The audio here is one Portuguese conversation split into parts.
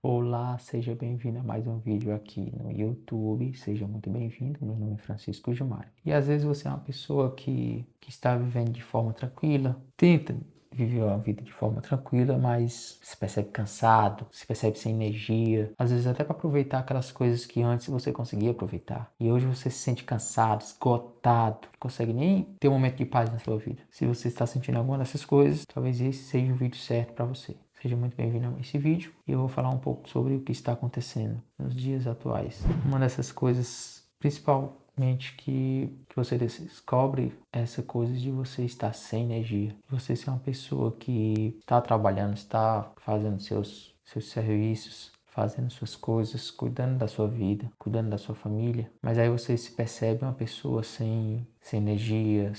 Olá, seja bem-vindo a mais um vídeo aqui no YouTube. Seja muito bem-vindo. Meu nome é Francisco Gilmar. E às vezes você é uma pessoa que está vivendo de forma tranquila, tenta viver uma vida de forma tranquila, mas se percebe cansado, se percebe sem energia, às vezes até para aproveitar aquelas coisas que antes você conseguia aproveitar. E hoje você se sente cansado, esgotado, não consegue nem ter um momento de paz na sua vida. Se você está sentindo alguma dessas coisas, talvez esse seja o vídeo certo para você. Seja muito bem-vindo a esse vídeo e eu vou falar um pouco sobre o que está acontecendo nos dias atuais. Uma dessas coisas, principalmente que você descobre, é essa coisa de você estar sem energia. Você ser uma pessoa que está trabalhando, está fazendo seus serviços, fazendo suas coisas, cuidando da sua vida, cuidando da sua família, mas aí você se percebe uma pessoa sem energia,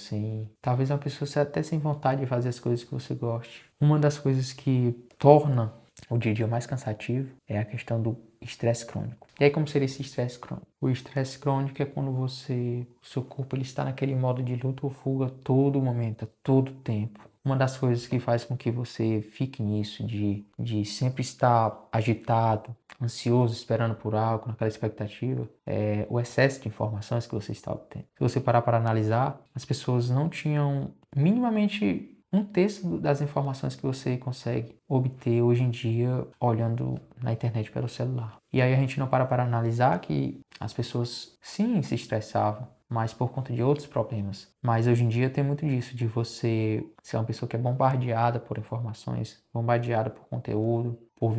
talvez uma pessoa até sem vontade de fazer as coisas que você goste. Uma das coisas que torna o dia a dia mais cansativo é a questão do estresse crônico. E aí como seria esse estresse crônico? O estresse crônico é quando o seu corpo ele está naquele modo de luta ou fuga a todo momento, a todo tempo. Uma das coisas que faz com que você fique nisso, de sempre estar agitado, ansioso, esperando por algo, naquela expectativa, é o excesso de informações que você está obtendo. Se você parar para analisar, as pessoas não tinham minimamente um terço das informações que você consegue obter hoje em dia olhando na internet pelo celular. E aí a gente não para analisar que as pessoas sim se estressavam, mas por conta de outros problemas. Mas hoje em dia tem muito disso, de você ser uma pessoa que é bombardeada por informações, bombardeada por conteúdo, por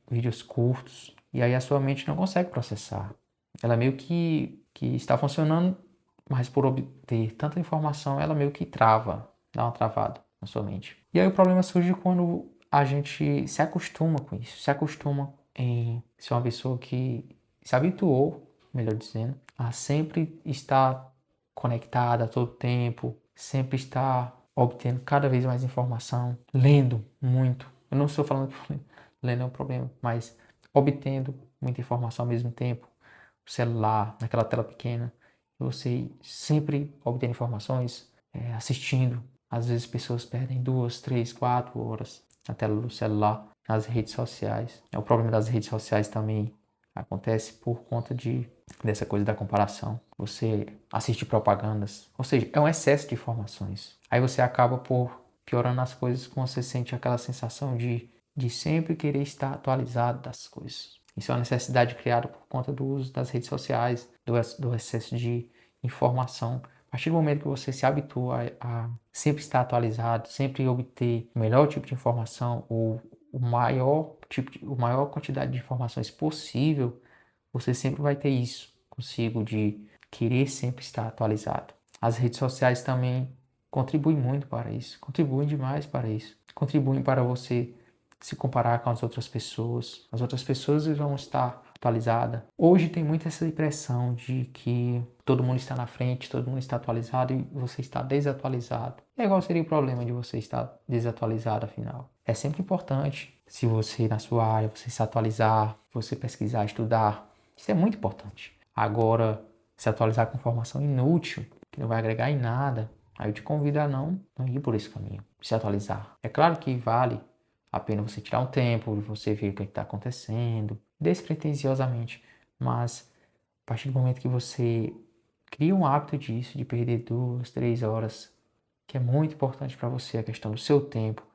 vídeos curtos, e aí a sua mente não consegue processar. Ela meio que está funcionando, mas por obter tanta informação, ela meio que trava, dá uma travada na sua mente. E aí o problema surge quando a gente se acostuma com isso, se acostuma em ser uma pessoa que se habituou, melhor dizendo, a sempre estar conectada a todo tempo, sempre estar obtendo cada vez mais informação, lendo muito. Eu não estou falando que lendo é um problema, mas obtendo muita informação ao mesmo tempo, o celular, naquela tela pequena, você sempre obtendo informações, assistindo. Às vezes pessoas perdem 2, 3, 4 horas na tela do celular, nas redes sociais. O problema das redes sociais também acontece por conta dessa coisa da comparação. Você assiste propagandas, ou seja, é um excesso de informações. Aí você acaba por piorando as coisas quando você sente aquela sensação de sempre querer estar atualizado das coisas. Isso é uma necessidade criada por conta do uso das redes sociais, do excesso de informação. A partir do momento que você se habitua a sempre estar atualizado, sempre obter o melhor tipo de informação ou o maior quantidade de informações possível, você sempre vai ter isso consigo de querer sempre estar atualizado. As redes sociais também contribuem muito para isso, contribuem demais para isso, contribuem para você se comparar com as outras pessoas. As outras pessoas vão estar atualizadas. Hoje tem muito essa impressão de que todo mundo está na frente, todo mundo está atualizado e você está desatualizado. E qual seria o problema de você estar desatualizado, afinal? É sempre importante, se você na sua área, você se atualizar, você pesquisar, estudar. Isso é muito importante. Agora, se atualizar com informação inútil, que não vai agregar em nada, aí eu te convido a não ir por esse caminho, se atualizar. É claro que vale a pena você tirar um tempo, você ver o que está acontecendo, despretensiosamente, mas a partir do momento que você cria um hábito disso, de perder 2, 3 horas, que é muito importante para você, a questão do seu tempo,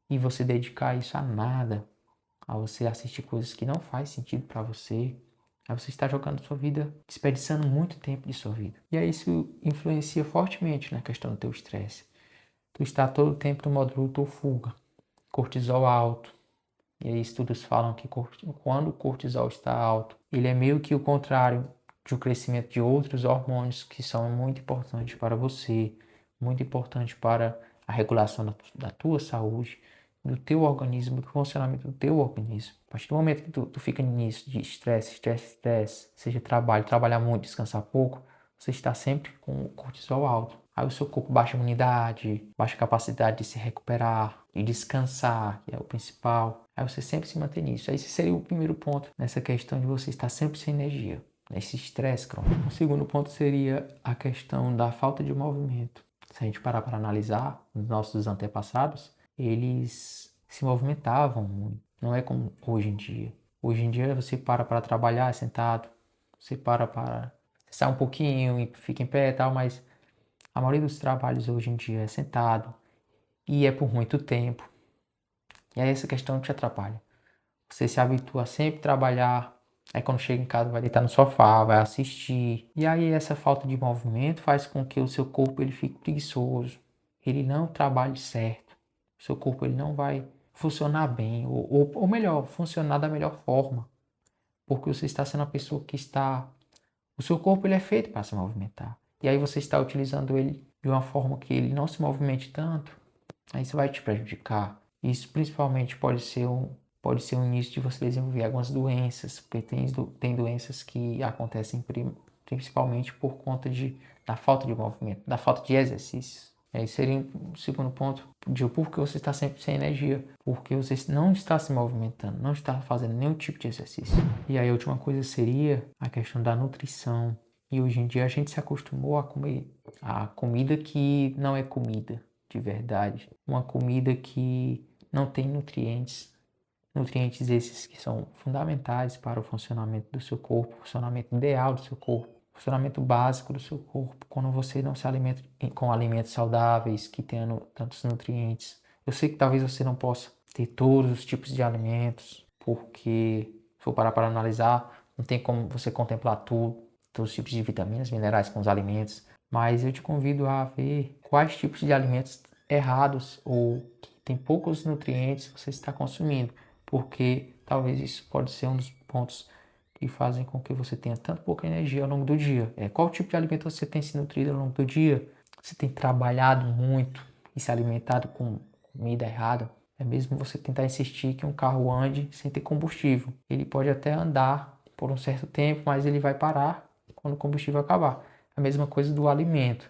e você dedicar isso a nada, a você assistir coisas que não faz sentido para você, aí você está jogando sua vida, desperdiçando muito tempo de sua vida. E aí isso influencia fortemente na questão do teu estresse. Tu está todo o tempo no modo luta ou fuga, cortisol alto. E aí estudos falam que quando o cortisol está alto, ele é meio que o contrário do crescimento de outros hormônios que são muito importantes para você, muito importantes para a regulação da tua saúde, do teu organismo, do funcionamento do teu organismo. A partir do momento que tu fica nisso de estresse, seja trabalhar muito, descansar pouco, você está sempre com o cortisol alto. Aí o seu corpo baixa a imunidade, baixa a capacidade de se recuperar, de descansar, que é o principal. Aí você sempre se mantém nisso. Aí esse seria o primeiro ponto nessa questão de você estar sempre sem energia, nesse estresse crônico. O segundo ponto seria a questão da falta de movimento. Se a gente parar para analisar, os nossos antepassados, eles se movimentavam muito. Não é como hoje em dia. Hoje em dia você para trabalhar sentado, você para sai um pouquinho e fica em pé e tal, mas a maioria dos trabalhos hoje em dia é sentado e é por muito tempo. E aí essa questão te atrapalha. Você se habitua a sempre trabalhar, aí quando chega em casa vai deitar no sofá, vai assistir. E aí essa falta de movimento faz com que o seu corpo ele fique preguiçoso, ele não trabalhe certo. O seu corpo ele não vai funcionar bem, ou melhor, funcionar da melhor forma. Porque você está sendo uma pessoa que está... O seu corpo ele é feito para se movimentar. E aí você está utilizando ele de uma forma que ele não se movimente tanto, aí isso vai te prejudicar. Isso principalmente pode ser o início de você desenvolver algumas doenças, porque tem doenças que acontecem principalmente por conta da falta de movimento, da falta de exercícios. Esse seria um segundo ponto de por que você está sempre sem energia, porque você não está se movimentando, não está fazendo nenhum tipo de exercício. E aí a última coisa seria a questão da nutrição. E hoje em dia a gente se acostumou a comer a comida que não é comida de verdade, uma comida que não tem nutrientes, nutrientes esses que são fundamentais para o funcionamento do seu corpo, o funcionamento ideal do seu corpo, o funcionamento básico do seu corpo, quando você não se alimenta com alimentos saudáveis que tenham tantos nutrientes. Eu sei que talvez você não possa ter todos os tipos de alimentos, porque se for parar para analisar, não tem como você contemplar tudo, todos os tipos de vitaminas, minerais com os alimentos, mas eu te convido a ver quais tipos de alimentos errados ou que tem poucos nutrientes você está consumindo, porque talvez isso pode ser um dos pontos que fazem com que você tenha tanto pouca energia ao longo do dia. Qual tipo de alimento você tem se nutrido ao longo do dia? Você tem trabalhado muito e se alimentado com comida errada? É mesmo você tentar insistir que um carro ande sem ter combustível. Ele pode até andar por um certo tempo, mas ele vai parar quando o combustível acabar. A mesma coisa do alimento.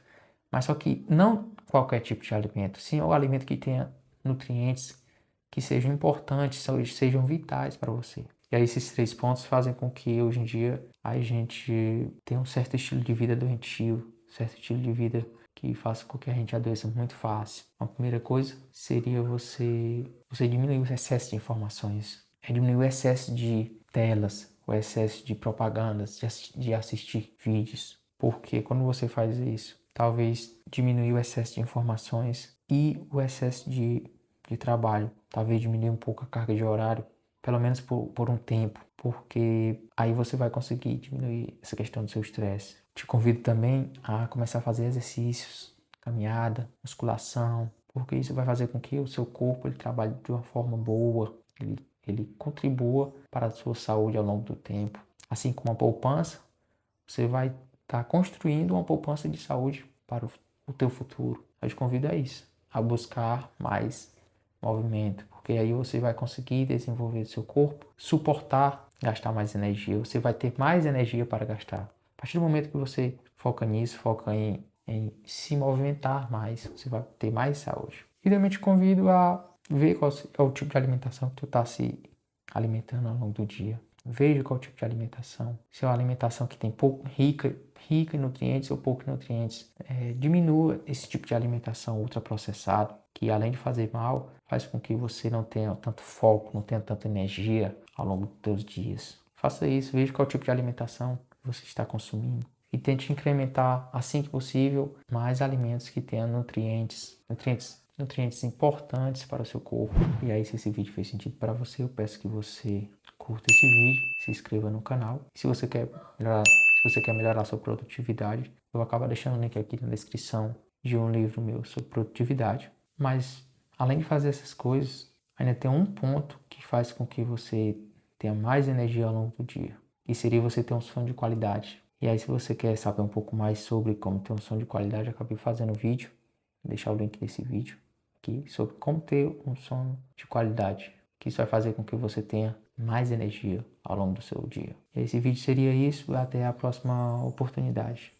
Mas só que não qualquer tipo de alimento, sim o alimento que tenha nutrientes que sejam importantes, sejam vitais para você. E aí esses três pontos fazem com que hoje em dia a gente tenha um certo estilo de vida doentio, certo estilo de vida que faça com que a gente adoeça muito fácil. A primeira coisa seria você diminuir o excesso de informações, diminuir o excesso de telas, o excesso de propagandas, de assistir vídeos. Porque quando você faz isso, talvez diminuir o excesso de informações e o excesso de trabalho, talvez diminuir um pouco a carga de horário, pelo menos por um tempo, porque aí você vai conseguir diminuir essa questão do seu estresse. Te convido também a começar a fazer exercícios, caminhada, musculação, porque isso vai fazer com que o seu corpo ele trabalhe de uma forma boa, ele contribua para a sua saúde ao longo do tempo. Assim como a poupança, você vai estar construindo uma poupança de saúde para o teu futuro. Eu te convido a isso, a buscar mais movimento, porque aí você vai conseguir desenvolver o seu corpo, suportar, gastar mais energia, você vai ter mais energia para gastar. A partir do momento que você foca nisso, foca em se movimentar mais, você vai ter mais saúde. E também te convido a ver qual é o tipo de alimentação que tu está se alimentando ao longo do dia. Veja qual tipo de alimentação. Se é uma alimentação que tem rica em nutrientes ou poucos nutrientes, diminua esse tipo de alimentação ultraprocessado, que além de fazer mal, faz com que você não tenha tanto foco, não tenha tanta energia ao longo dos seus dias. Faça isso, veja qual tipo de alimentação você está consumindo e tente incrementar, assim que possível, mais alimentos que tenham nutrientes importantes para o seu corpo. E aí, se esse vídeo fez sentido para você, eu peço que você curta esse vídeo, se inscreva no canal. Se você quer melhorar a sua produtividade, eu vou acabar deixando o link aqui na descrição de um livro meu sobre produtividade. Mas, além de fazer essas coisas, ainda tem um ponto que faz com que você tenha mais energia ao longo do dia. E seria você ter um sono de qualidade. E aí, se você quer saber um pouco mais sobre como ter um sono de qualidade, eu acabei fazendo um vídeo. Vou deixar o link desse vídeo aqui sobre como ter um sono de qualidade. Que isso vai fazer com que você tenha mais energia ao longo do seu dia. Esse vídeo seria isso. Até a próxima oportunidade.